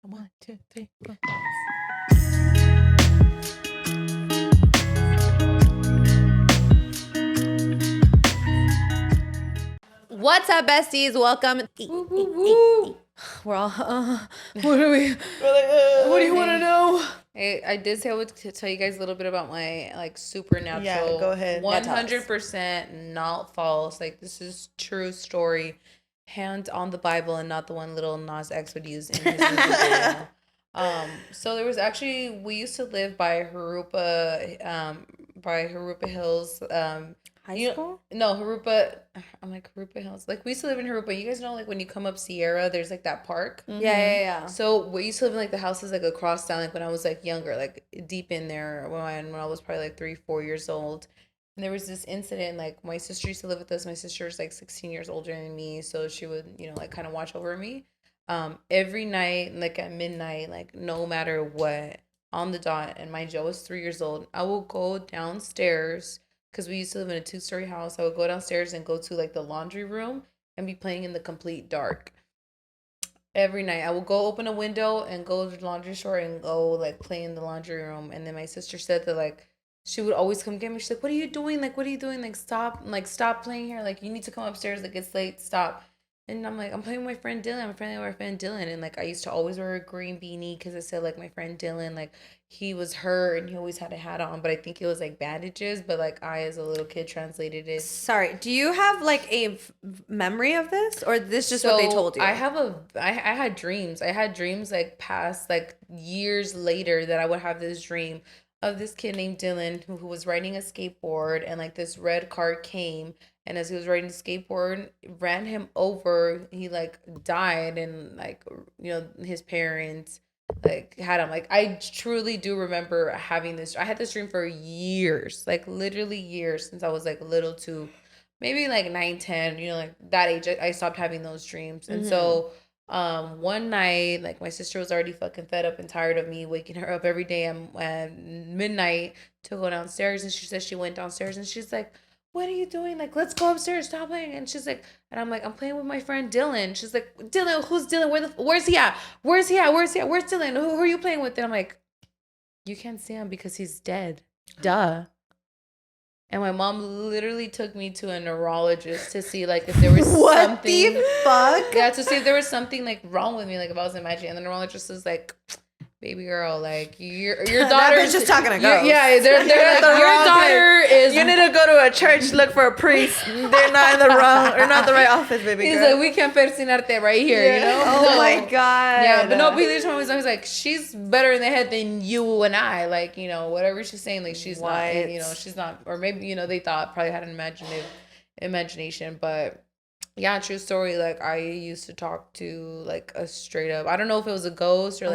1, 2, 3, 4. What's up, besties? Welcome. Woo, woo, woo. We're all, what are we? What do you want to know? I did say I would tell you guys a little bit about my supernatural. Yeah, go ahead. 100% not false. This is true story, hands on the Bible, and not the one little Nas X would use in his music video. So there was actually, we used to live by Harupa Hills. High school? No, Harupa. I'm like Harupa Hills. We used to live in Harupa. You guys know, when you come up Sierra, there's that park. Mm-hmm. Yeah. So we used to live in the houses across town. When I was younger, deep in there when I was probably 3-4 years old. And there was this incident. My sister used to live with us. My sister's 16 years older than me, so she would kind of watch over me. Every night, at midnight, no matter what, on the dot. And mind you, I was 3 years old. I will go downstairs. Because we used to live in a 2-story house. I would go downstairs and go to the laundry room and be playing in the complete dark. Every night. I would go open a window and go to the laundry store and go play in the laundry room. And then my sister said that she would always come get me. She's like, what are you doing? What are you doing? Stop playing here. You need to come upstairs. It's late. Stop. And I'm I'm playing with my friend Dylan. I'm playing with my friend Dylan. And I used to always wear a green beanie because it said my friend Dylan, he was hurt and he always had a hat on. But I think it was bandages. But I, as a little kid, translated it. Sorry, do you have a memory of this, or this just what they told you? I had dreams. I had dreams past years later that I would have this dream of this kid named Dylan who was riding a skateboard, and this red car came, and as he was riding the skateboard, ran him over. He died, and his parents had him. I truly do remember having this. I had this dream for years, literally years, since I was little to maybe 9, 10, that age. I stopped having those dreams. And so one night, my sister was already fucking fed up and tired of me waking her up every day at midnight to go downstairs. And she said she went downstairs, and she's like, what are you doing? Let's go upstairs. Stop playing. And she's like, and I'm I'm playing with my friend Dylan. She's like, Dylan, who's Dylan? Where's he at? Where's Dylan? Who are you playing with? And I'm like, you can't see him because he's dead. Duh. And my mom literally took me to a neurologist to see if there was what something. What the fuck? Yeah, to see if there was something wrong with me, if I was imagining. And the neurologist was like, baby girl, your daughter's just talking to girls. Yeah, they're your daughter is. You need to go to a church, look for a priest. They're not in the wrong or not the right office, baby. He's girl. we can't persinarte right here, Oh my god. Yeah, but no, but there's always she's better in the head than you and I. Whatever she's saying, she's not. She's not, or maybe they thought probably had an imagination, but. Yeah, true story. I used to talk to a straight up. I don't know if it was a ghost or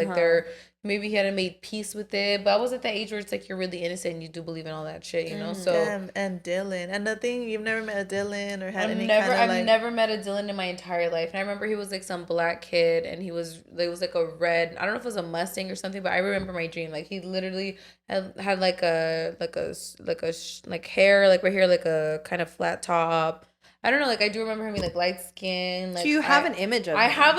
maybe he hadn't made peace with it. But I was at that age where it's you're really innocent and you do believe in all that shit, So and Dylan, and the thing, you've never met a Dylan or had I've never met a Dylan in my entire life. And I remember he was some black kid, and he was a red. I don't know if it was a Mustang or something, but I remember my dream. He literally had hair right here, a kind of flat top. I don't know, I do remember having light skin. So you have an image of I him. have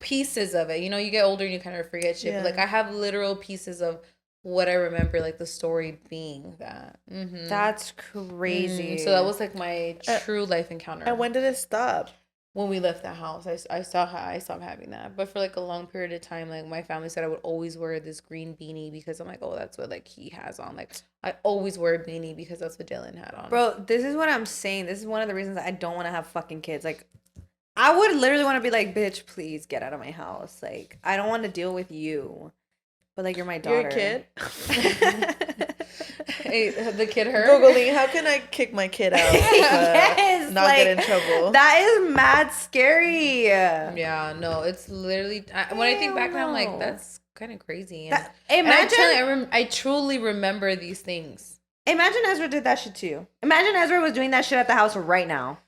pieces of it. You get older and you kind of forget shit. Yeah. But I have literal pieces of what I remember, the story being that. Mm-hmm. That's crazy. So that was my true life encounter. And when did it stop? When we left the house, I stopped having that. But for a long period of time, my family said I would always wear this green beanie because I'm oh, that's what he has on. I always wear a beanie because that's what Dylan had on. Bro, this is what I'm saying. This is one of the reasons I don't want to have fucking kids. I would literally want to be bitch, please get out of my house. I don't want to deal with you. But you're my daughter. You're a kid. Hey, the kid hurt? Googling, how can I kick my kid out? Yes, not get in trouble. That is mad scary. Yeah, no, it's literally. When I think back now, I'm that's kind of crazy. I truly remember these things. Imagine Ezra did that shit too. Imagine Ezra was doing that shit at the house right now.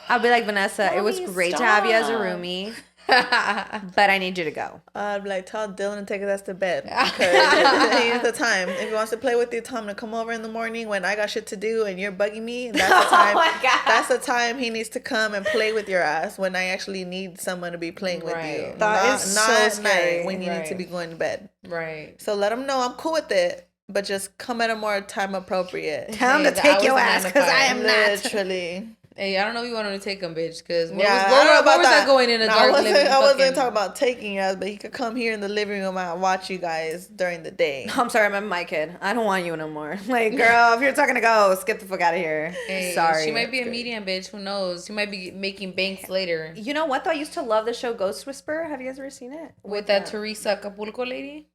I'll be like, Vanessa, it was great to have you as a roomie. But I need you to go. I'd be like, tell Dylan to take his ass to bed. Because he's the time. If he wants to play with you, tell him to come over in the morning when I got shit to do and you're bugging me. That's the time. Oh my God. That's the time he needs to come and play with your ass when I actually need someone to be playing with you. That is not so at scary. night when you need to be going to bed. Right. So let him know I'm cool with it, but just come at a more time appropriate. Tell him to take your ass because I am not. Literally. Hey, I don't know if you want him to take him, bitch, because Yeah, I don't know about was that going in a dark living? I wasn't talking about taking your ass, but he could come here in the living room and watch you guys during the day. I'm sorry, I'm my kid. I don't want you no more. Like, girl, if you're talking to go, get the fuck out of here. Hey, sorry. She might be a medium, bitch. Who knows? She might be making banks later. You know what, though? I used to love the show Ghost Whisperer. Have you guys ever seen it? With that Teresa Acapulco lady?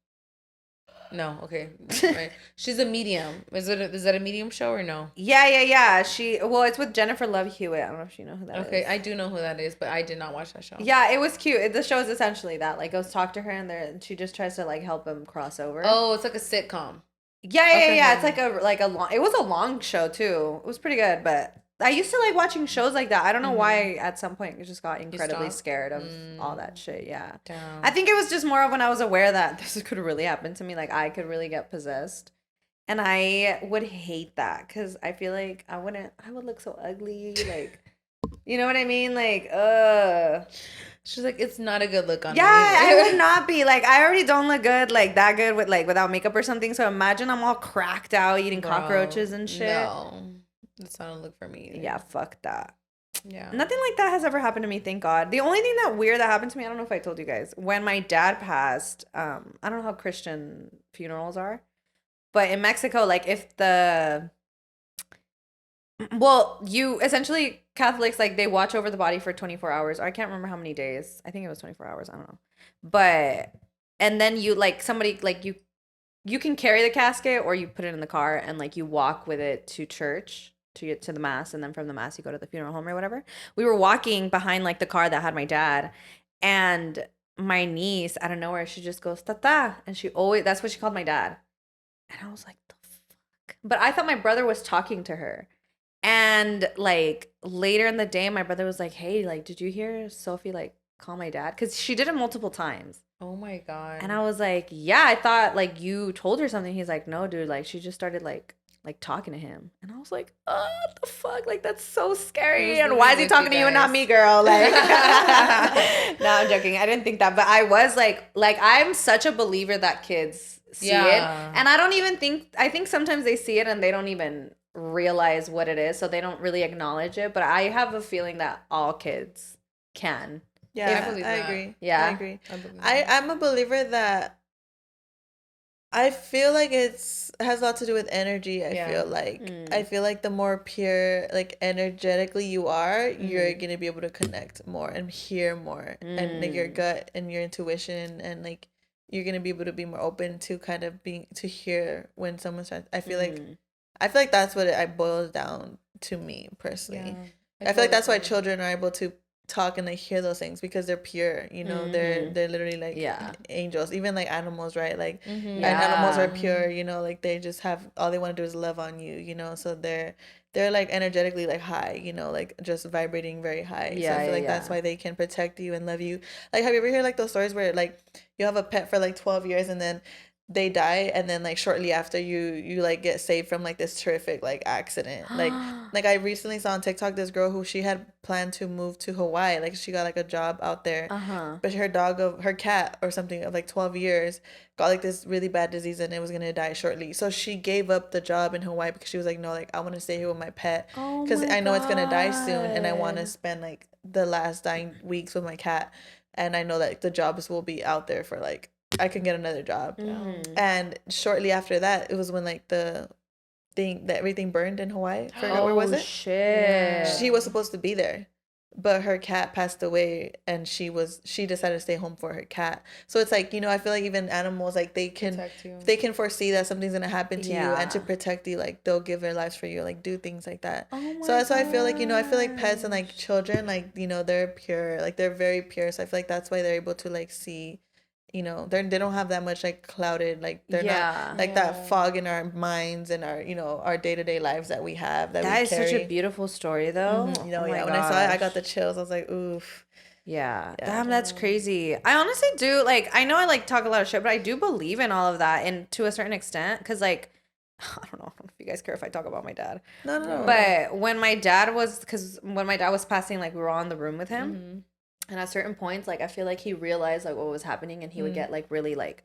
No, okay. Right. She's a medium. Is that a medium show or no? Yeah. It's with Jennifer Love Hewitt. I don't know if you know who that is. Okay, I do know who that is, but I did not watch that show. Yeah, it was cute. The show is essentially that. Like, goes talk to her and she just tries to, like, help him cross over. Oh, it's like a sitcom. Yeah. It's like a long. It was a long show too. It was pretty good, but I used to like watching shows like that. I don't know why. At some point, I just got incredibly scared of all that shit. Yeah, Damn. I think it was just more of when I was aware that this could really happen to me. Like, I could really get possessed, and I would hate that because I feel like I would look so ugly. Like, you know what I mean? Like, She's like, it's not a good look on me. Yeah, I would not be. Like, I already don't look good, like, that good with, like, without makeup or something. So imagine I'm all cracked out eating cockroaches and shit. No, that's not a look for me either. Yeah, fuck that. Yeah. Nothing like that has ever happened to me, thank God. The only thing that happened to me, I don't know if I told you guys, when my dad passed, I don't know how Christian funerals are, but in Mexico, like, you essentially Catholics, like, they watch over the body for 24 hours. Or I can't remember how many days. I think it was 24 hours. I don't know. But, and then you, like, somebody, like, you can carry the casket or you put it in the car and, like, you walk with it to church to get to the mass. And then from the mass, you go to the funeral home or whatever. We were walking behind, like, the car that had my dad. And my niece, out of nowhere, she just goes, "Tata." And that's what she called my dad. And I was like, the fuck? But I thought my brother was talking to her. And, like, later in the day, my brother was like, "Hey, like, did you hear Sophie, like, call my dad?" Because she did it multiple times. Oh my God. And I was like, "Yeah, I thought, like, you told her something." He's like, "No, dude, like, she just started, like talking to him." And I was like, "Oh, what the fuck? Like, that's so scary. And why is he talking to you and not me, girl?" Like, no, I'm joking. I didn't think that. But I was like, I'm such a believer that kids see it. And I think sometimes they see it and they don't even realize what it is, so they don't really acknowledge it. But I have a feeling that all kids can. Yeah, I believe I that. agree. Yeah. I agree. I'm a believer that I feel like has a lot to do with energy. I feel like the more pure, like, energetically you are, you're gonna be able to connect more and hear more, and, like, your gut and your intuition, and, like, you're gonna be able to be more open to kind of to hear when someone's trying. I feel like that's what it boils down to me personally. I feel like that's why children are able to talk and, like, hear those things, because they're pure, you know. They're literally, like, angels. Even, like, animals, right? Like, and animals are pure, you know. Like, they just have, all they want to do is love on you, you know. So they're like energetically, like, high, you know, like, just vibrating very high. So I feel like that's why they can protect you and love you. Like, have you ever heard, like, those stories where, like, you have a pet for, like, 12 years and then they die, and then, like, shortly after you like get saved from, like, this terrific, like, accident. like I recently saw on TikTok this girl who she had planned to move to Hawaii. Like, she got, like, a job out there, but her cat or something of, like, 12 years got, like, this really bad disease and it was gonna die shortly. So she gave up the job in Hawaii because she was like, no, like, I want to stay here with my pet because I know it's gonna die soon, and I want to spend, like, the last dying weeks with my cat, and I know that the jobs will be out there for, like, I can get another job. And shortly after that, it was when, like, the thing that everything burned in Hawaii. I forgot where was it? Shit. She was supposed to be there, but her cat passed away, and she decided to stay home for her cat. So it's like, you know, I feel like even animals, like, they can foresee that something's gonna happen to you, and to protect you, like, they'll give their lives for you, like, do things like that. So that's why I feel like, you know, I feel like pets and, like, children, like, you know, they're pure, like, they're very pure. So I feel like that's why they're able to, like, see, you know, they don't have that much, like, clouded, like, they're not like that fog in our minds and our, you know, our day-to-day lives that we have, that we is carry. such a beautiful story, though. You know, when I saw it, I got the chills. I was like, oof. Yeah. Damn, that's crazy. I honestly do, like, I know I, like, talk a lot of shit, but I do believe in all of that, and to a certain extent, because, like, I don't know if you guys care if I talk about my dad. No. But when my dad was passing, like, we were all in the room with him, and at certain points, like, I feel like he realized, like, what was happening, and he would get, like, really, like,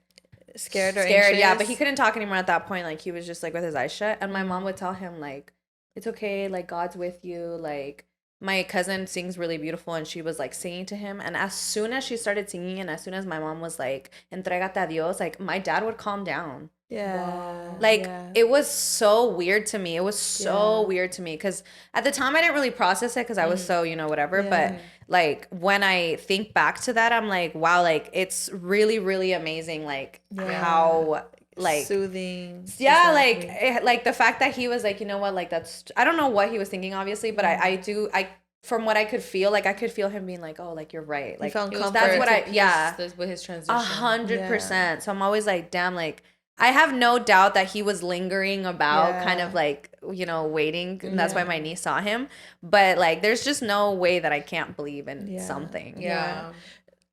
scared or anxious. Yeah, but he couldn't talk anymore at that point. Like, he was just, like, with his eyes shut, and my mom would tell him, like, it's okay, like, God's with you, like, my cousin sings really beautiful, and she was, like, singing to him, and as soon as she started singing, and as soon as my mom was like, entregate a Dios, like, my dad would calm down. Like, it was so weird to me. It was so weird to me, because at the time I didn't really process it, because I was so, you know, whatever. But, like, when I think back to that, I'm like, wow, like, it's really, really amazing, like, how, like, soothing. Yeah, exactly. Like the fact that he was like, you know what, like, that's, I don't know what he was thinking, obviously, but I from what I could feel, like, I could feel him being like, oh, like, you're right, like, that's what with his transition. 100%. So I'm always like, damn, like, I have no doubt that he was lingering about, kind of like, you know, waiting, and that's why my niece saw him. But, like, there's just no way that I can't believe in something.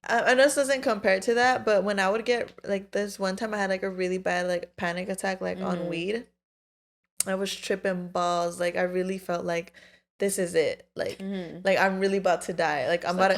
I know this doesn't compare to that, but when I would get, like, this one time I had, like, a really bad, like, panic attack, like, on weed. I was tripping balls. Like, I really felt like this is it. Like, like, I'm really about to die. Like, I'm about to.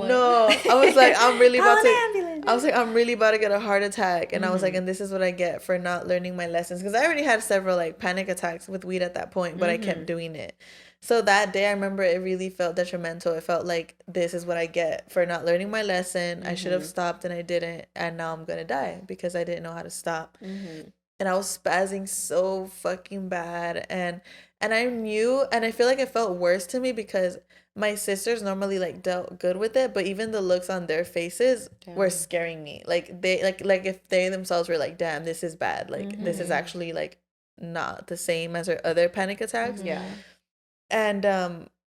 No, I was like, I'm really about to. I was like, I'm really about to get a heart attack, and I was like, and this is what I get for not learning my lessons, because I already had several, like, panic attacks with weed at that point, but I kept doing it. So that day, I remember it really felt detrimental. It felt like, this is what I get for not learning my lesson. I should have stopped, and I didn't, and now I'm gonna die because I didn't know how to stop. And I was spazzing so fucking bad, and I knew, and I feel like it felt worse to me because my sisters normally, like, dealt good with it, but even the looks on their faces were scaring me. Like, they like if they themselves were like, damn, this is bad. Like, this is actually, like, not the same as her other panic attacks. And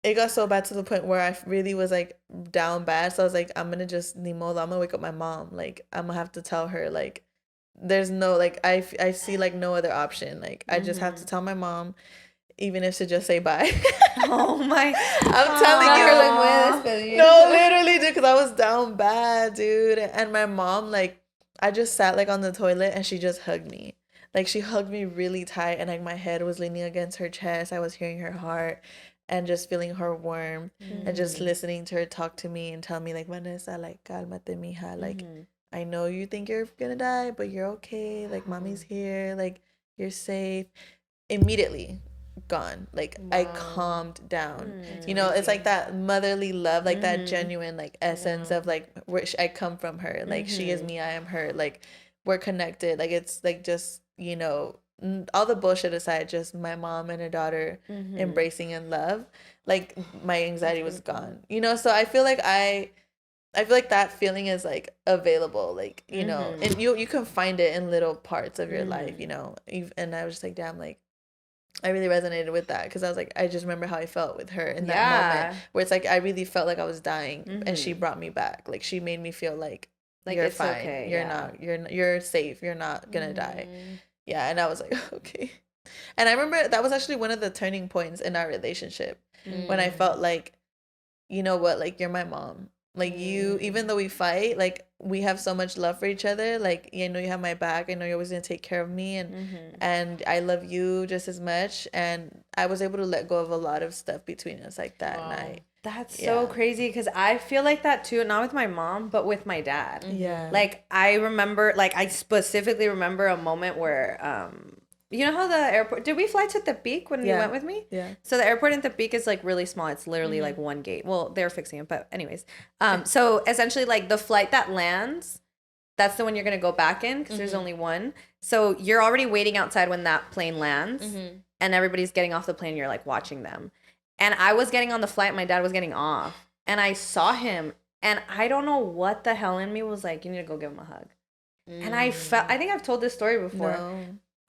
it got so bad to the point where I really was, like, down bad. So I was like, I'm gonna just, I'm gonna wake up my mom. Like, I'm gonna have to tell her, like, there's no, like, I see, like, no other option. Like, I just have to tell my mom, even if to just say bye. Oh my! I'm telling you. No, literally, dude, because I was down bad, dude. And my mom, like, I just sat, like, on the toilet, and she just hugged me. Like, she hugged me really tight, and, like, my head was leaning against her chest. I was hearing her heart and just feeling her warmth and just listening to her talk to me and tell me, like, Vanessa, like, cálmate, mija. Like, I know you think you're gonna die, but you're okay. Like, mommy's here. Like, you're safe. Immediately gone. Like, I calmed down. You know, it's like that motherly love, like, that genuine, like, essence of, like, where I come from her. Like, she is me, I am her. Like, we're connected. Like, it's, like, just, you know, all the bullshit aside, just my mom and her daughter embracing in love. Like, my anxiety was gone. You know, so I feel like I feel like that feeling is, like, available, like, you know, and you can find it in little parts of your life, you know. And I was just like, damn, like, I really resonated with that, because I was like, I just remember how I felt with her in that moment, where it's like, I really felt like I was dying, and she brought me back. Like, she made me feel like you're fine, okay, you're safe, you're not gonna die. Yeah, and I was like, okay. And I remember that was actually one of the turning points in our relationship, when I felt like, you know what, like, you're my mom. Like, you, even though we fight, like, we have so much love for each other. Like, you know, you have my back. I know you're always gonna take care of me, and I love you just as much. And I was able to let go of a lot of stuff between us, like, that night. That's so crazy, because I feel like that too, not with my mom, but with my dad. Like, I remember, like, I specifically remember a moment where you know how the airport, did we fly to Tepic when you went with me? So the airport in Tepic is, like, really small. It's literally like one gate. Well, they're fixing it, but anyways. So essentially, like, the flight that lands, that's the one you're going to go back in, because there's only one. So you're already waiting outside when that plane lands, and everybody's getting off the plane. You're, like, watching them. And I was getting on the flight. My dad was getting off, and I saw him, and I don't know what the hell in me was like, you need to go give him a hug. And I think I've told this story before.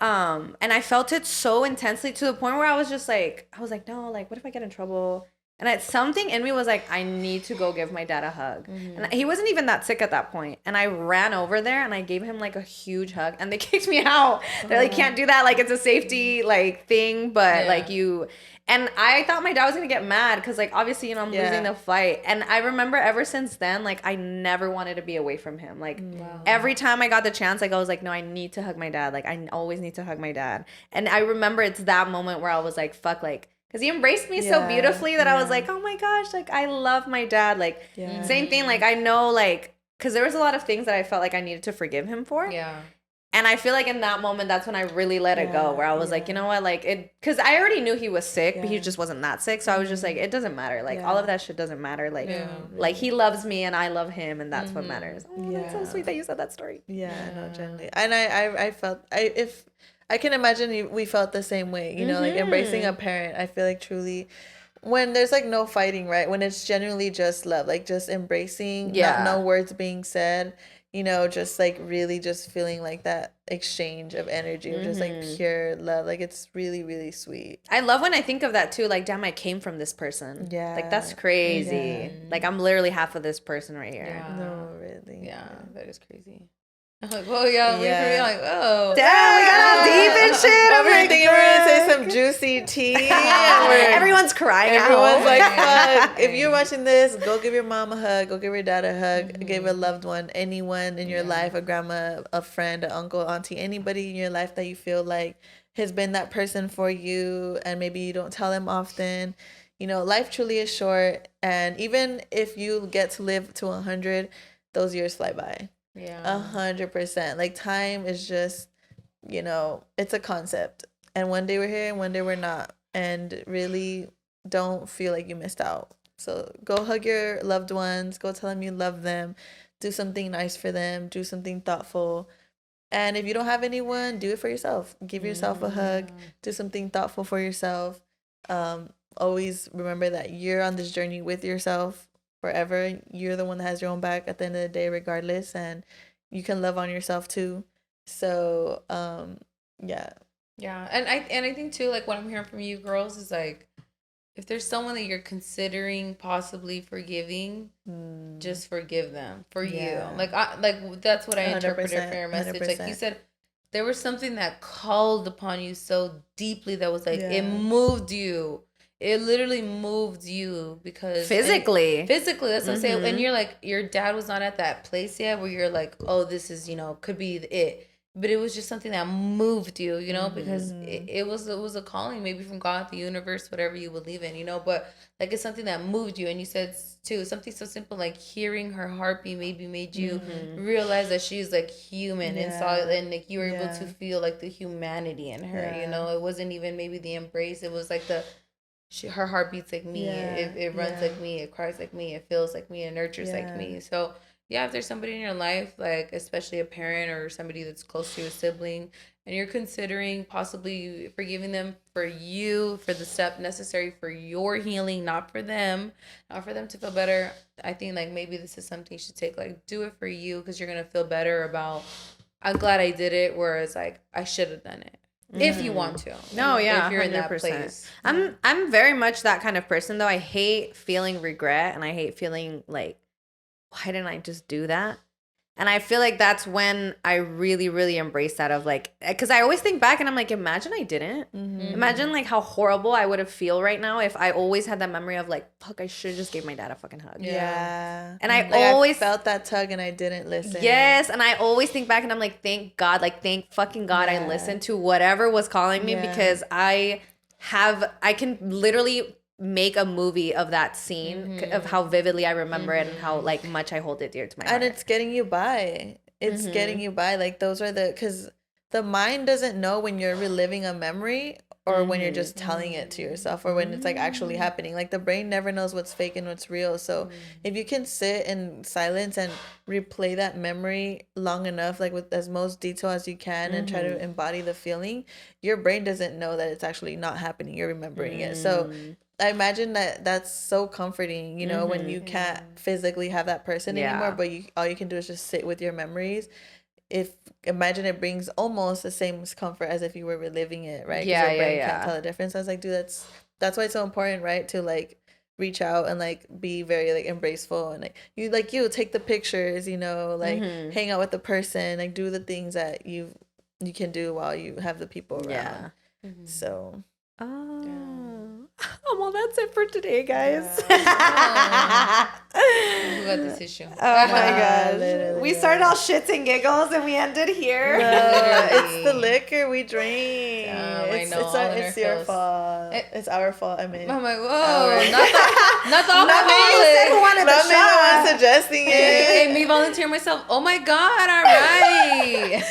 And I felt it so intensely, to the point where I was like, no, like, what if I get in trouble? And something in me was like, I need to go give my dad a hug. And he wasn't even that sick at that point. And I ran over there and I gave him like a huge hug. And they kicked me out. They're like, can't do that. Like, it's a safety like thing. But like you... And I thought my dad was going to get mad because, like, obviously, you know, I'm losing the fight. And I remember ever since then, like, I never wanted to be away from him. Like, every time I got the chance, like, I was like, no, I need to hug my dad. Like, I always need to hug my dad. And I remember it's that moment where I was like, fuck, like, because he embraced me so beautifully that I was like, oh my gosh, like, I love my dad. Like, same thing. Like, I know, like, because there was a lot of things that I felt like I needed to forgive him for. Yeah. And I feel like in that moment, that's when I really let it go, where I was like, you know what, like, it, because I already knew he was sick, but he just wasn't that sick. So I was just like, it doesn't matter. Like, all of that shit doesn't matter. Like, like, he loves me and I love him, and that's what matters. Oh, that's so sweet that you said that story. Yeah, no, generally. And I felt, if I can imagine we felt the same way, you know, like embracing a parent. I feel like truly, when there's like no fighting, right? When it's genuinely just love, like just embracing, no words being said, you know, just like really just feeling like that exchange of energy of just like pure love. Like, it's really, really sweet. I love when I think of that too. Like, damn, I came from this person. Yeah. Like, that's crazy. Yeah. Like, I'm literally half of this person right here. Yeah. No, really. Yeah, that is crazy. I'm like, oh yeah, we can be like, oh, damn, we got all deep and shit. I'm thinking we're gonna say some juicy tea. Everyone's crying. Everyone's like, fuck. If you're watching this, go give your mom a hug. Go give your dad a hug. Give a loved one, anyone in your life, a grandma, a friend, an uncle, auntie, anybody in your life that you feel like has been that person for you, and maybe you don't tell them often. You know, life truly is short, and even if you get to live to 100, those years fly by. Yeah. 100%. Like, time is just, you know, it's a concept. And one day we're here and one day we're not. And really don't feel like you missed out. So go hug your loved ones. Go tell them you love them. Do something nice for them. Do something thoughtful. And if you don't have anyone, do it for yourself. Give yourself a hug. Do something thoughtful for yourself. Always remember that you're on this journey with yourself forever. You're the one that has your own back at the end of the day, regardless, and you can love on yourself too. So yeah and I think too, like, what I'm hearing from you girls is like, if there's someone that you're considering possibly forgiving, just forgive them for you. Like, that's what I interpreted from your message. 100%. Like you said, there was something that called upon you so deeply that was like, it moved you. It literally moved you because physically, that's what I'm saying. And you're like, your dad was not at that place yet where you're like, oh, this is, you know, could be it. But it was just something that moved you, you know, because it was a calling, maybe from God, the universe, whatever you believe in, you know. But like, it's something that moved you. And you said too, something so simple like hearing her heartbeat maybe made you realize that she's like human and saw it, and like you were able to feel like the humanity in her, you know. It wasn't even maybe the embrace, it was like her heart beats like me. It runs like me. It cries like me. It feels like me. It nurtures like me. So yeah, if there's somebody in your life, like especially a parent or somebody that's close to you, a sibling, and you're considering possibly forgiving them for you, for the step necessary for your healing, not for them to feel better, I think like maybe this is something you should take. Like, do it for you, because you're gonna feel better about, I'm glad I did it, whereas like I should have done it. If you want to. No, yeah, if you're 100%. in that place. I'm very much that kind of person, though. I hate feeling regret, and I hate feeling like, why didn't I just do that? And I feel like that's when I really, really embrace that of like, because I always think back and I'm like, imagine I didn't. Imagine like how horrible I would have feel right now if I always had that memory of like, fuck, I should have just gave my dad a fucking hug. Yeah. And I always felt that tug and I didn't listen. Yes. And I always think back and I'm like, thank God, like thank fucking God I listened to whatever was calling me, because I can literally make a movie of that scene of how vividly I remember it and how like much I hold it dear to my heart. And it's getting you by. It's getting you by. Like, those are because the mind doesn't know when you're reliving a memory or when you're just telling it to yourself or when it's like actually happening. Like, the brain never knows what's fake and what's real. So if you can sit in silence and replay that memory long enough, like with as most detail as you can, and try to embody the feeling, your brain doesn't know that it's actually not happening. You're remembering it. So I imagine that that's so comforting, you know, when you can't physically have that person anymore, but all you can do is just sit with your memories. Imagine it brings almost the same comfort as if you were reliving it, right? Because your brain can't tell the difference. I was like, dude, that's why it's so important, right? To like reach out and like be very like embraceful and like you take the pictures, you know, like hang out with the person, like do the things that you can do while you have the people around. Yeah. So well, that's it for today, guys. Who got this issue? Oh my gosh. Literally, We started all shits and giggles and we ended here. No, it's the liquor we drink. I know, all in it's our your feels. fault. It's our fault. I mean, I'm like, whoa, Our- not the Not me, who alcoholic. wanted the not me the shot. one suggesting Hey, it. me volunteer myself. Oh my god! All right.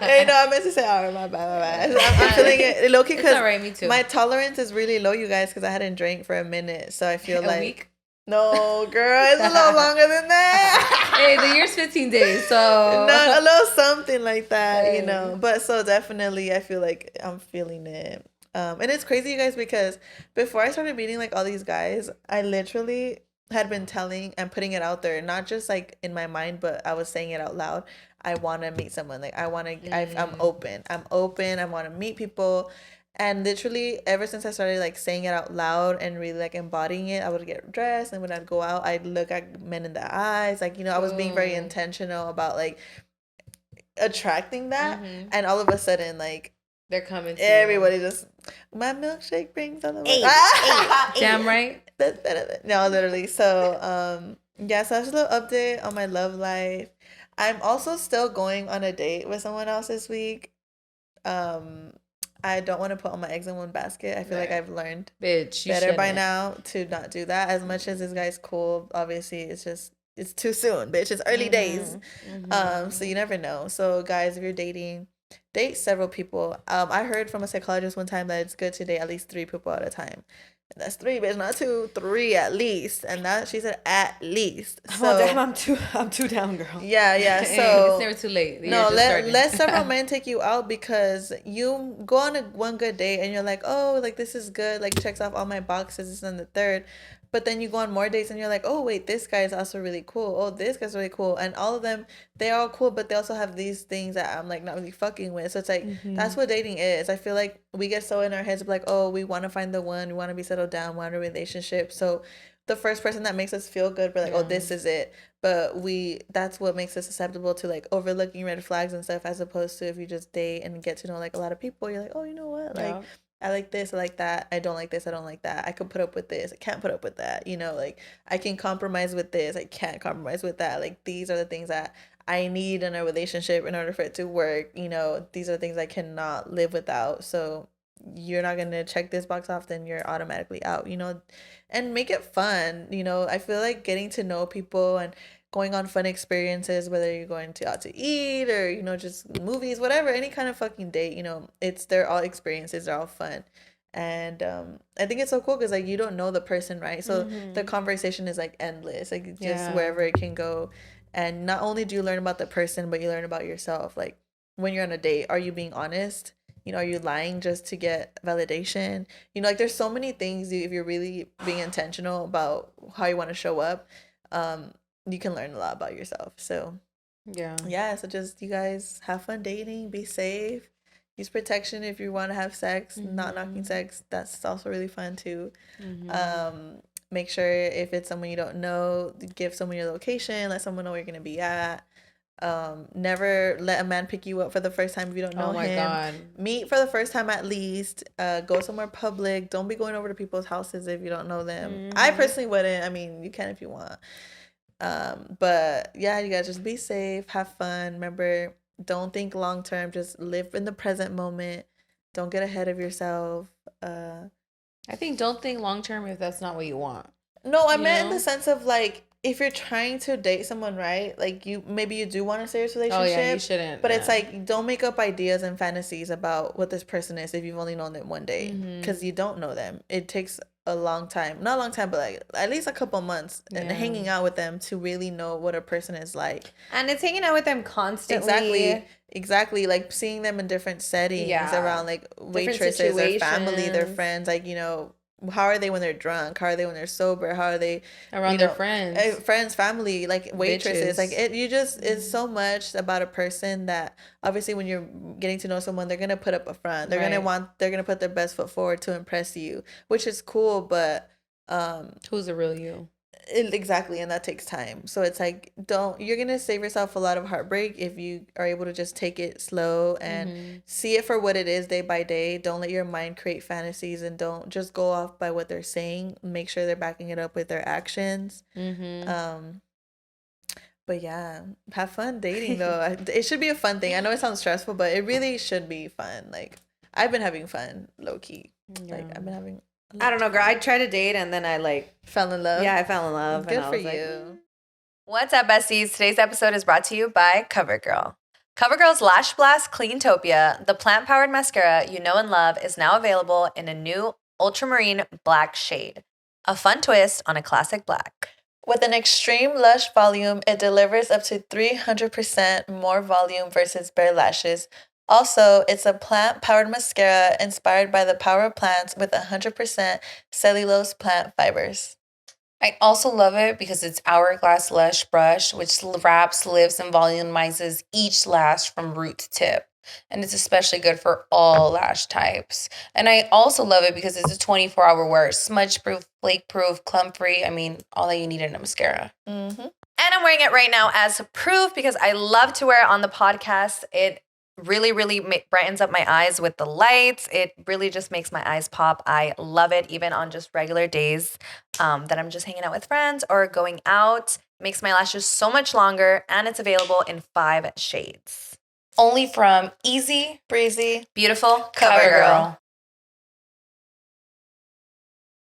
Hey, no, I meant to say, oh, my bad. I'm feeling it low key It's because all right, me too. my tolerance is really low, you guys, because I hadn't drank for a minute, so I feel A like week? no, girl, it's a little longer than that. Hey, the year's 15 days, so No, a little something like that, you Hey. know. But so definitely, I feel like I'm feeling it. And it's crazy, you guys, because before I started meeting like all these guys, I literally had been telling and putting it out there, not just like in my mind, but I was saying it out loud. I want to meet someone. Like I want to. I'm open. I'm open. I want to meet people. And literally, ever since I started like saying it out loud and really like embodying it, I would get dressed, and when I'd go out, I'd look at men in the eyes. Like, you know, I was being very intentional about like attracting that. And all of a sudden, like they're coming to you. everybody just, my milkshake brings all the way. Damn right. That's better than, no, literally. So, yeah, so that's a little update on my love life. I'm also still going on a date with someone else this week. I don't want to put all my eggs in one basket. I feel like I've learned Bitch, you better by shouldn't. now to not do that. As much as this guy's cool, obviously it's too soon, bitch. It's early days. So you never know. So guys, if you're dating, date several people. I heard from a psychologist one time that it's good to date at least 3 people at a time. And that's 3, bitch, not 2, 3 at least. And that she said at least. So Oh damn, I'm too down, girl. yeah. Hey, So it's never too late. The no, year's just starting. let several men take you out because you go on one good date and you're like, oh, like this is good, like checks off all my boxes, this and the third. But then you go on more dates and you're like, oh wait, this guy is also really cool. Oh, this guy's really cool. And all of them, they're all cool, but they also have these things that I'm like not really fucking with. So it's like that's what dating is. I feel like we get so in our heads of like, oh, we want to find the one, we want to be settled down, want a relationship. So the first person that makes us feel good, we're like, oh, this is it. But that's what makes us susceptible to like overlooking red flags and stuff, as opposed to if you just date and get to know like a lot of people, you're like, oh, you know what, like I like this, I like that, I don't like this, I don't like that, I could put up with this, I can't put up with that, you know, like I can compromise with this, I can't compromise with that, like these are the things that I need in a relationship in order for it to work, you know, these are the things I cannot live without. So you're not gonna check this box off, then you're automatically out, you know. And make it fun, you know. I feel like getting to know people and going on fun experiences, whether you're going to out to eat or, you know, just movies, whatever, any kind of fucking date, you know, they're all experiences, they're all fun. And I think it's so cool because like you don't know the person, right? So the conversation is like endless, like just wherever it can go. And not only do you learn about the person, but you learn about yourself. Like when you're on a date, are you being honest? You know, are you lying just to get validation? You know, like there's so many things if you're really being intentional about how you want to show up, you can learn a lot about yourself. So yeah, so just you guys have fun dating, be safe, use protection if you want to have sex, not knocking sex. That's also really fun too. Make sure if it's someone you don't know, give someone your location, let someone know where you're gonna be at. Never let a man pick you up for the first time if you don't know him. Oh my god. Meet for the first time at least. Go somewhere public. Don't be going over to people's houses if you don't know them. I personally wouldn't. I mean, you can if you want. But yeah, you guys just be safe, have fun. Remember, don't think long term, just live in the present moment. Don't get ahead of yourself. I think don't think long term if that's not what you want. No, I meant in the sense of like if you're trying to date someone, right? Like you do want a serious relationship. Oh yeah, you shouldn't. But it's like don't make up ideas and fantasies about what this person is if you've only known them one day, because you don't know them. It takes a long time, not a long time, but like at least a couple months and hanging out with them to really know what a person is like. And it's hanging out with them constantly. Exactly. Like seeing them in different settings around like waitresses, their family, their friends, like, you know, how are they when they're drunk? How are they when they're sober? How are they around their friends? Friends, family, like waitresses. Bitches. Like it's so much about a person that obviously when you're getting to know someone, they're gonna put up a front. They're gonna put their best foot forward to impress you, which is cool, but Who's the real you? Exactly, and that takes time. So it's like, you're gonna save yourself a lot of heartbreak if you are able to just take it slow and see it for what it is day by day. Don't let your mind create fantasies, and don't just go off by what they're saying. Make sure they're backing it up with their actions. But yeah, have fun dating though. It should be a fun thing. I know it sounds stressful, but it really should be fun. Like, I've been having fun, low key. Like, I've been having I don't know, girl. I tried to date and then I like fell in love. Yeah, I fell in love. Good and I for was you. What's up, besties? Today's episode is brought to you by Covergirl. Covergirl's Lash Blast Cleantopia, the plant-powered mascara you know and love, is now available in a new ultramarine black shade. A fun twist on a classic black. With an extreme lush volume, it delivers up to 300% more volume versus bare lashes. Also, it's a plant-powered mascara inspired by the power of plants with 100% cellulose plant fibers. I also love it because it's Hourglass Lush Brush, which wraps, lifts, and volumizes each lash from root to tip. And it's especially good for all lash types. And I also love it because it's a 24-hour wear, smudge-proof, flake-proof, clump-free. I mean, all that you need in a mascara. And I'm wearing it right now as proof because I love to wear it on the podcast. It really, really brightens up my eyes with the lights. It really just makes my eyes pop. I love it even on just regular days that I'm just hanging out with friends or going out. It makes my lashes so much longer, and it's available in 5 shades. Only from Easy, Breezy, Beautiful Covergirl.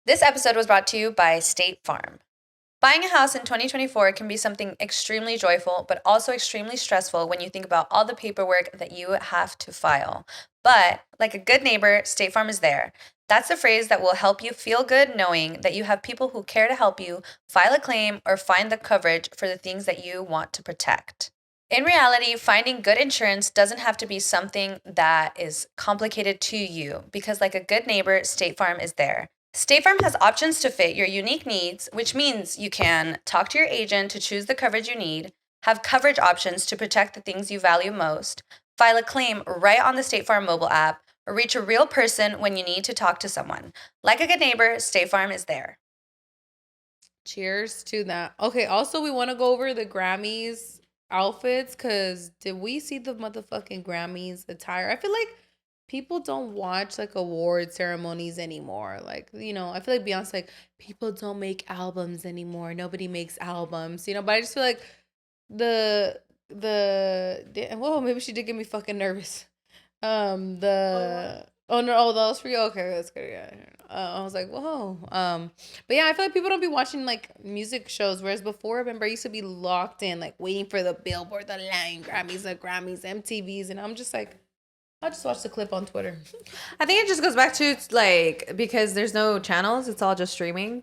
This episode was brought to you by State Farm. Buying a house in 2024 can be something extremely joyful, but also extremely stressful when you think about all the paperwork that you have to file. But like a good neighbor, State Farm is there. That's the phrase that will help you feel good knowing that you have people who care to help you file a claim or find the coverage for the things that you want to protect. In reality, finding good insurance doesn't have to be something that is complicated to you because like a good neighbor, State Farm is there. State Farm has options to fit your unique needs, which means you can talk to your agent to choose the coverage you need, have coverage options to protect the things you value most, file a claim right on the State Farm mobile app, or reach a real person when you need to talk to someone. Like a good neighbor, State Farm is there. Cheers to that. Okay, also we want to go over the Grammys outfits because did we see the motherfucking Grammys attire? I feel like people don't watch like award ceremonies anymore. Like, you know, I feel like Beyonce, like, people don't make albums anymore. Nobody makes albums, you know, but I just feel like whoa, maybe she did get me fucking nervous. Oh no, that was for you. Okay, that's good. Yeah, I was like, whoa. But yeah, I feel like people don't be watching like music shows, whereas before, I remember I used to be locked in, like waiting for the Billboard, the Latin Grammys, the Grammys, MTVs, and I'm just like, I'll just watch the clip on Twitter. I think it just goes back to like because there's no channels, it's all just streaming.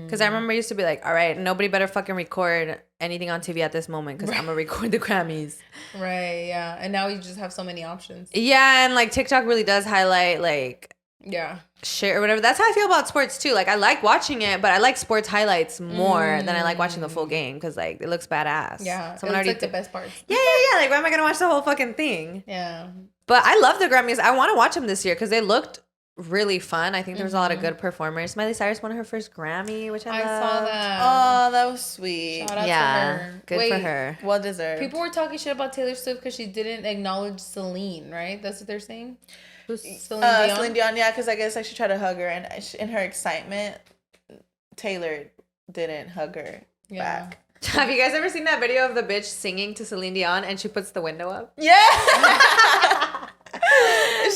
Because I remember I used to be like, all right, nobody better fucking record anything on TV at this moment because I'm gonna record the Grammys. Right, yeah. And now you just have so many options. Yeah, and like TikTok really does highlight like shit or whatever. That's how I feel about sports too. Like I like watching it, but I like sports highlights more than I like watching the full game because like it looks badass. Yeah, someone already like the best parts. Yeah. Like why am I gonna watch the whole fucking thing? Yeah. But I love the Grammys. I want to watch them this year because they looked really fun. I think there was a lot of good performers. Miley Cyrus won her first Grammy, which I loved. Saw that. Oh, that was sweet. Shout out to her. Good for her. Well deserved. People were talking shit about Taylor Swift because she didn't acknowledge Celine, right? That's what they're saying? Who's Celine Dion? Celine Dion, yeah, because I guess I should try to hug her. And in her excitement, Taylor didn't hug her back. Have you guys ever seen that video of the bitch singing to Celine Dion and she puts the window up? Yeah.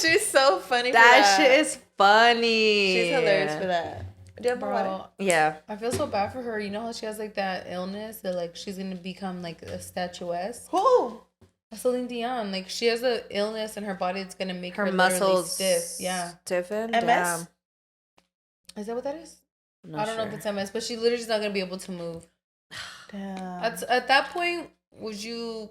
She's so funny that shit is funny. She's hilarious for that. Do you have more water? Yeah. I feel so bad for her. You know how she has like that illness that like she's gonna become like a statuesque? Who? Celine Dion. Like she has an illness in her body that's gonna make her muscles stiff. Yeah. Stiffen? MS? Damn. Is that what that is? I don't know if it's MS, but she literally is not gonna be able to move. Damn. At that point, would you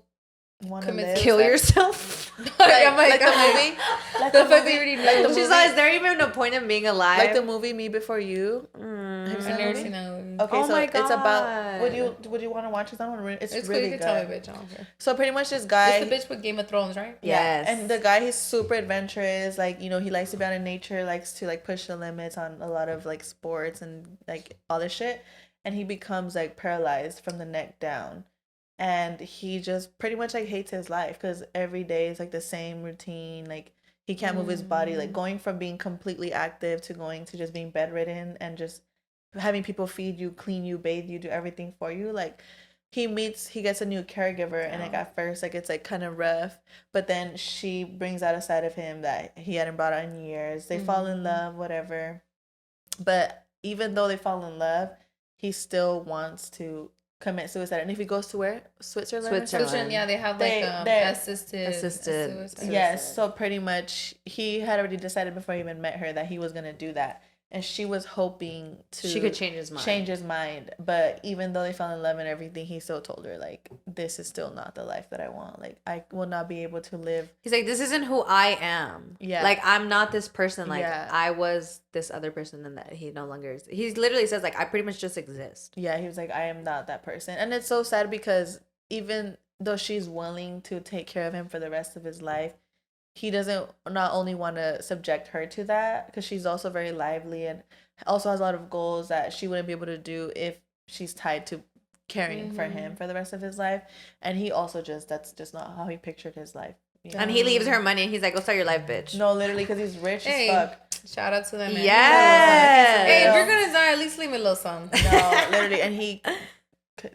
Kill yourself. like the movie. Like the fact that you already know. She's like, is there even a point in being alive? Like the movie Me Before You. I've never seen that movie. Okay, oh so my God. it's about. Would you want to watch it? It's cool, really you good. can tell me, bitch. I don't care. So pretty much this guy. It's the bitch with Game of Thrones, right? Yes. And the guy, he's super adventurous. Like, you know, he likes to be out in nature, likes to like push the limits on a lot of like sports and like all this shit. And he becomes like paralyzed from the neck down. And he just pretty much like hates his life because every day is like the same routine. Like he can't move his body, like going from being completely active to going to just being bedridden and just having people feed you, clean you, bathe you, do everything for you. Like he gets a new caregiver, and like at first like it's like kind of rough, but then she brings out a side of him that he hadn't brought out in years. They fall in love, whatever. But even though they fall in love, he still wants to commit suicide. And if he goes to where? Switzerland, yeah, they have like assisted suicide. Yes, so pretty much he had already decided before he even met her that he was gonna do that. And she was hoping she could change his mind. But even though they fell in love and everything, he still told her, like, this is still not the life that I want. Like, I will not be able to live. He's like, this isn't who I am. Yeah. Like, I'm not this person. Like, I was this other person, and that he no longer is. He literally says, like, I pretty much just exist. Yeah, he was like, I am not that person. And it's so sad because even though she's willing to take care of him for the rest of his life, he doesn't not only want to subject her to that, because she's also very lively and also has a lot of goals that she wouldn't be able to do if she's tied to caring for him for the rest of his life. And he also that's just not how he pictured his life. You know? And he leaves her money and he's like, go start your life, bitch. No, literally, because he's rich as fuck. Shout out to them, man. Yes. Hey, if you're gonna die, at least leave me a little something. No, literally. And he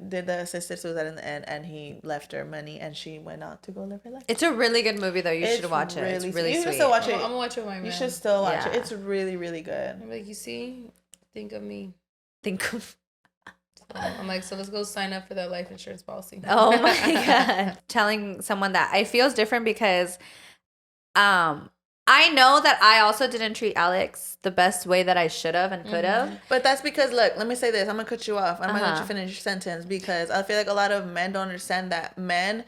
did the assisted suicide in the end, and he left her money, and she went on to go live her life. It's a really good movie, though. You should watch it. It's really sweet. You should still watch it. I'm gonna watch it with my man. You should still watch it. It's really, really good. I'm like, you see, think of me. Think of. I'm like, so let's go sign up for that life insurance policy. Oh my God. Telling someone that I feel is different because, I know that I also didn't treat Alex the best way that I should have and could have. But that's because, look, let me say this. I'm going to cut you off. I'm going to let you finish your sentence, because I feel like a lot of men don't understand that men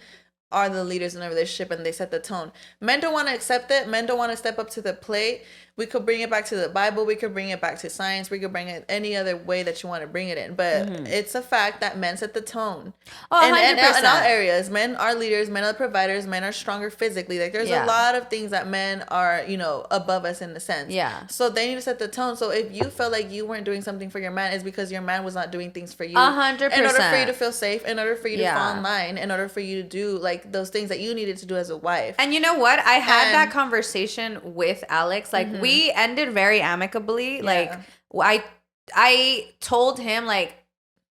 are the leaders in a relationship and they set the tone. Men don't want to accept it. Men don't want to step up to the plate. We could bring it back to the Bible. We could bring it back to science. We could bring it any other way that you want to bring it in. But it's a fact that men set the tone. Oh, 100%. In all areas, men are leaders. Men are providers. Men are stronger physically. Like, there's a lot of things that men are, above us in a sense. Yeah. So they need to set the tone. So if you felt like you weren't doing something for your man, it's because your man was not doing things for you. 100%. In order for you to feel safe, in order for you to fall in line, in order for you to do like those things that you needed to do as a wife. And you know what? I had that conversation with Alex. Like, we ended very amicably. Like, I told him, like,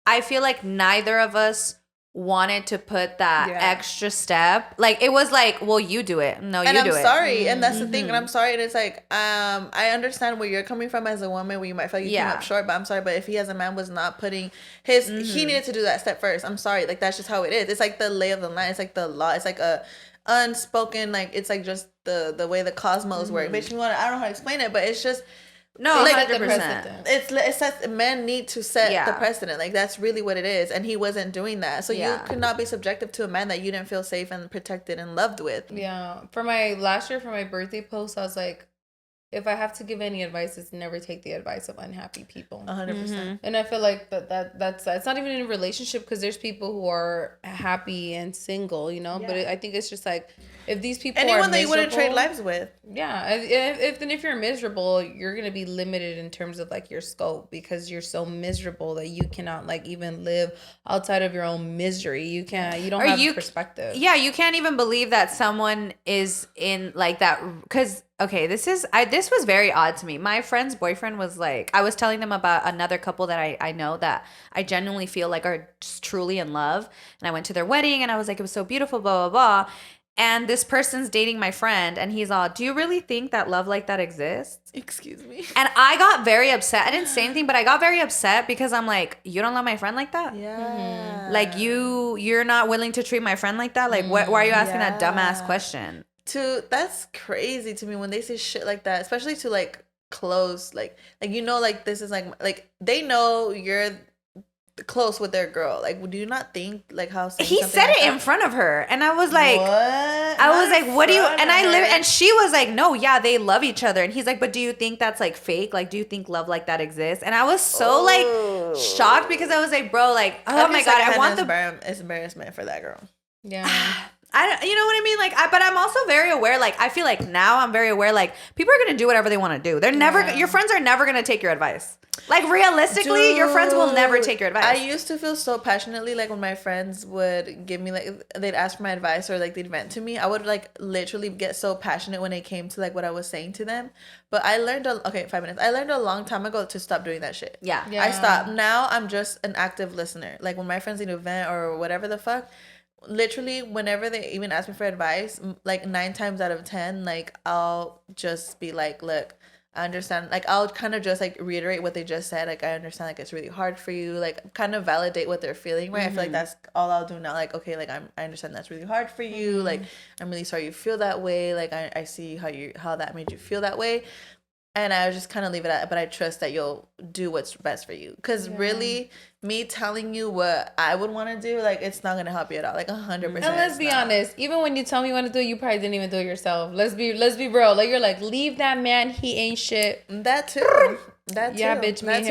I feel like neither of us wanted to put that extra step. Like, it was like, well, you do it. No, you do it. And I'm sorry. And that's the thing. And I'm sorry. And it's like, I understand where you're coming from as a woman, where you might feel like you came up short, but I'm sorry. But if he as a man was not putting his, he needed to do that step first. I'm sorry. Like, that's just how it is. It's like the lay of the land. It's like the law. It's like a unspoken, like, it's like just the way the cosmos work. But you want to, I don't know how to explain it, but it's just, no, like, 100%. It says men need to set the precedent. Like, that's really what it is. And he wasn't doing that. So you could not be subjective to a man that you didn't feel safe and protected and loved with. Yeah. For my last year, for my birthday post, I was like, if I have to give any advice, it's never take the advice of unhappy people. 100%. And I feel like that's it's not even in a relationship, because there's people who are happy and single, but I think it's just like, if these people anyone that you wouldn't trade lives with. Yeah. If you're miserable, you're going to be limited in terms of like your scope, because you're so miserable that you cannot like even live outside of your own misery. You don't have perspective. Yeah. You can't even believe that someone is in like that. Cause okay, this was very odd to me. My friend's boyfriend was like, I was telling them about another couple that I know that I genuinely feel like are just truly in love. And I went to their wedding and I was like, it was so beautiful, blah, blah, blah. And this person's dating my friend, and he's all, do you really think that love like that exists? Excuse me. And I got very upset. I didn't say anything, but I got very upset because I'm like, you don't love my friend like that? Yeah. Like, you're not willing to treat my friend like that? Like, why are you asking that dumbass question? That's crazy to me when they say shit like that, especially to like close, like this is like they know you're close with their girl. Like, do you not think like how he said like it in front of her, and I was like, what? I was like, what do you? And and she was like, no, yeah, they love each other, and he's like, but do you think that's like fake? Like, do you think love like that exists? And I was so like shocked because I was like, bro, like, oh my god, I want the embarrassment for that girl. Yeah. You know what I mean? Like, but I'm also very aware. Like, I feel like now I'm very aware. Like, people are gonna do whatever they want to do. They're never. Your friends are never gonna take your advice. Like, realistically, Dude, your friends will never take your advice. I used to feel so passionately, like when my friends would give me like they'd ask for my advice or like they'd vent to me. I would like literally get so passionate when it came to like what I was saying to them. But I learned 5 minutes. I learned a long time ago to stop doing that shit. Yeah. I stopped. Now I'm just an active listener. Like when my friends need to vent or whatever the fuck. Literally, whenever they even ask me for advice, like 9 times out of 10, like I'll just be like, look, I understand. Like I'll kind of just like reiterate what they just said. Like I understand, like it's really hard for you. Like kind of validate what they're feeling. Right. I feel like that's all I'll do now. Like okay, like I understand that's really hard for you. Like I'm really sorry you feel that way. Like I see how that made you feel that way. And I would just kind of leave it at, but I trust that you'll do what's best for you. Because really, me telling you what I would want to do, like, it's not going to help you at all. Like, 100%. And let's be honest, even when you tell me you want to do it, you probably didn't even do it yourself. Let's be real. Like, you're like, leave that man, he ain't shit. That too. That too. Yeah, bitch, me that and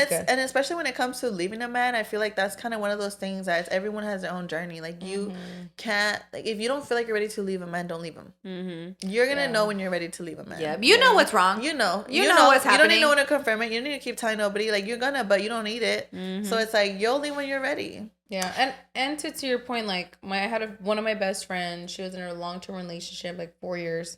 too. him And especially when it comes to leaving a man, I feel like that's kind of one of those things that everyone has their own journey. Like you can't, like if you don't feel like you're ready to leave a man, don't leave him. You're gonna know when you're ready to leave a man. Yeah, you know what's wrong. You know what's happening. You don't need no one to confirm it. You don't need to keep telling nobody. Like you're gonna, but you don't need it. So it's like you'll leave when you're ready. Yeah, and to your point, like I had one of my best friends. She was in a long-term relationship, like 4 years.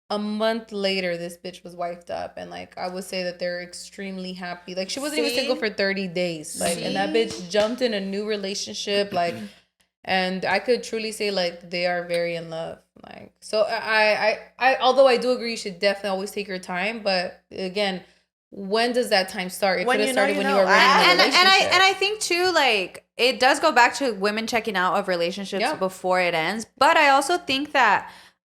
A month later, this bitch was wifed up, and like I would say that they're extremely happy. Like she wasn't even single for 30 days, like, and that bitch jumped in a new relationship, like, and I could truly say like they are very in love. Like, so I although I do agree, you should definitely always take your time, but again, when does that time start? It could have started when you were already in a relationship. And I think too, like it does go back to women checking out of relationships before it ends, but I also think that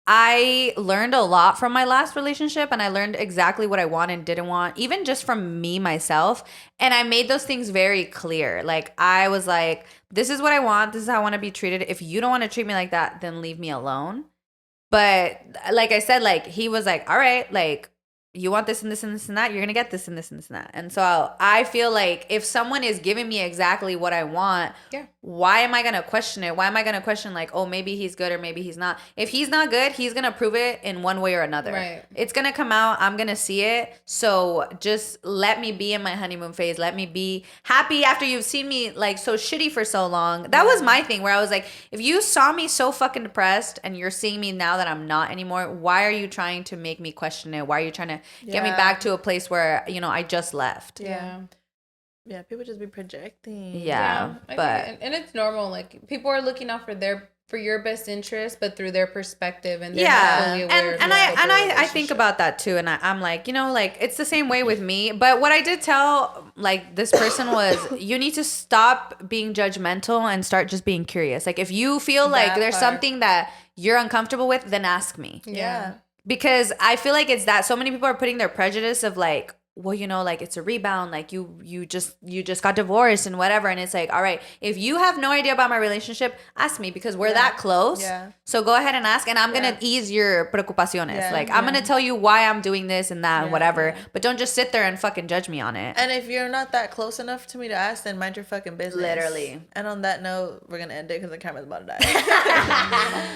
I learned a lot from my last relationship, and I learned exactly what I want and didn't want, even just from me, myself. And I made those things very clear. Like, I was like, this is what I want. This is how I want to be treated. If you don't want to treat me like that, then leave me alone. But like I said, like, he was like, all right, like, you want this and this and this and that, you're going to get this and this and this and that. And so I feel like if someone is giving me exactly what I want, why am I going to question it? Why am I going to question like, oh, maybe he's good or maybe he's not? If he's not good, he's going to prove it in one way or another. Right. It's going to come out. I'm going to see it. So just let me be in my honeymoon phase. Let me be happy after you've seen me like so shitty for so long. That was my thing where I was like, if you saw me so fucking depressed and you're seeing me now that I'm not anymore, why are you trying to make me question it? Why are you trying to get me back to a place where, you know, I just left? Yeah, people just be projecting. Yeah, but and it's normal. Like people are looking out for your best interest, but through their perspective, and they're not fully aware. And I think about that too, and I'm like, you know, like it's the same way with me. But what I did tell like this person was, you need to stop being judgmental and start just being curious. Like if you feel like there's something that you're uncomfortable with, then ask me. Yeah. Because I feel like it's that so many people are putting their prejudice of like, well, you know, like it's a rebound, like you just got divorced and whatever. And it's like, all right, if you have no idea about my relationship, ask me because we're that close. Yeah. So go ahead and ask, and I'm going to ease your preocupaciones. Yeah. Like I'm going to tell you why I'm doing this and that and whatever, but don't just sit there and fucking judge me on it. And if you're not that close enough to me to ask, then mind your fucking business. Literally. And on that note, we're going to end it because the camera's about to die.